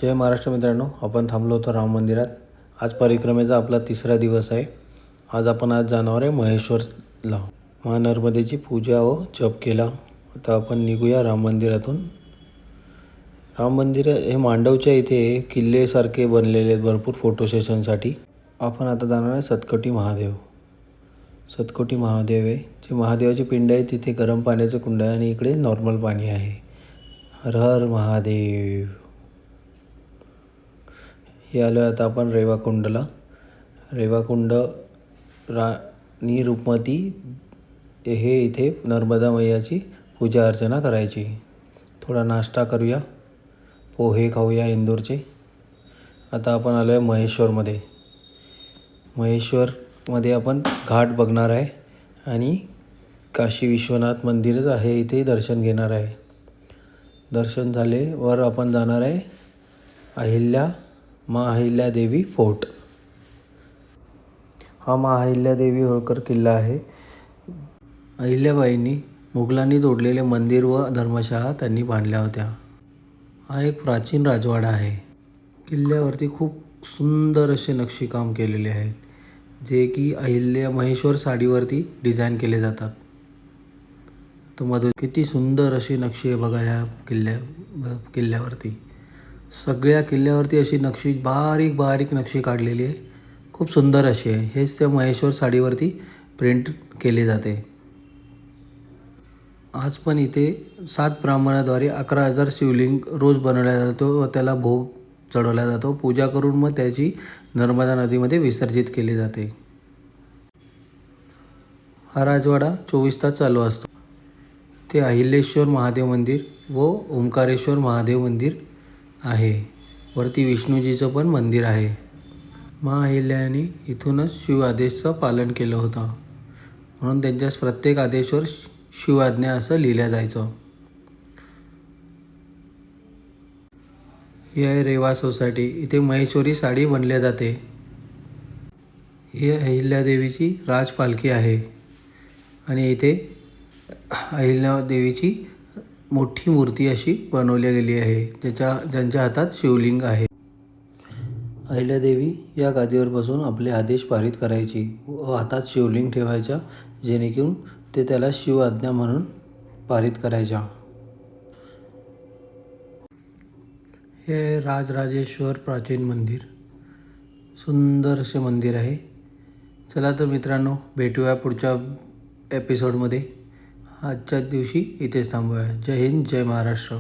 जय महाराष्ट्र मित्रांनो, आपण थांबलो होतो राम मंदिरात. आज परिक्रमेचा आपला तिसरा दिवस आहे. आज जाणार आहे महेश्वरला. महानर्मदेची पूजा व जप केला. आता आपण निघूया राम मंदिरातून. राम मंदिर हे मांडवच्या इथे किल्लेसारखे बनलेले आहेत भरपूर फोटो सेशनसाठी. आपण आता जाणार आहे सतकोटी महादेव. सतकोटी महादेव आहे, जे महादेवाची पिंड आहे तिथे गरम पाण्याचं कुंड आहे आणि इकडे नॉर्मल पाणी आहे. हर हर महादेव. हे आलो आता आपण रेवाकुंडला. रेवाकुंड राणी रूपमती हे इथे नर्मदा मैयाची पूजा अर्चना करायची. थोडा नाश्ता करूया, पोहे खाऊया इंदोरचे. आता आपण आलो आहे महेश्वरमध्ये. महेश्वरमध्ये आपण घाट बघणार आहे आणि काशी विश्वनाथ मंदिरच आहे इथे दर्शन घेणार आहे. दर्शन झाले वर आपण जाणार आहे महाअहिल्यादेवी फोर्ट. हा महाअहिल्यादेवी होळकर किल्ला आहे. अहिल्याबाईंनी मुघलांनी तोडलेले मंदिर व धर्मशाळा त्यांनी बांधल्या होत्या. हा एक प्राचीन राजवाडा आहे. किल्ल्यावरती खूप सुंदर असे नक्षीकाम केलेले आहेत, जे की महेश्वर साडीवरती डिझाईन केले जातात. तर मधून किती सुंदर अशी नक्षी आहे बघा ह्या किल्ल्यावरती. सगळ्या किल्ल्यावरती अशी नक्षी बारीक बारीक नक्षी काढलेली आहे. खूप सुंदर अशी आहे. हेच त्या महेश्वर साडीवरती प्रिंट केले जाते. आज पण इथे 7 ब्राह्मणाद्वारे 11,000 शिवलिंग रोज बनवला जातो व त्याला भोग चढवला जातो. पूजा करून मग त्याची नर्मदा नदीमध्ये विसर्जित केले जाते. हा राजवाडा 24 तास चालू असतो. ते अहिल्याश्वर महादेव मंदिर व ओंकारेश्वर महादेव मंदिर आहे. वरती विष्णूजीचं पण मंदिर आहे. महाअहिल्याने इथूनच शिव आदेशचं पालन केलं होतं, म्हणून त्यांच्या प्रत्येक आदेशवर शिवआज्ञा असं लिहिल्या जायचं. ही आहे रेवा सोसायटी. इथे महेश्वरी साडी बनल्या जाते. ही अहिल्यादेवीची राजपालखी आहे आणि इथे अहिल्यादेवीची मोठी मूर्ती अशी बनवली गेली आहे, ज्यांच्या हातात शिवलिंग आहे. अहिल्यादेवी या गादीवर बसून आपले आदेश पारित करायची व हातात शिवलिंग ठेवायच्या, जेणेकरून ते त्याला शिव आज्ञा म्हणून पारित करायच्या. हे राजराजेश्वर प्राचीन मंदिर. सुंदर असे मंदिर आहे. चला तर मित्रांनो, भेटूया पुढच्या एपिसोडमध्ये. आजच्या दिवशी इथेच थांबूया. जय हिंद, जय महाराष्ट्र.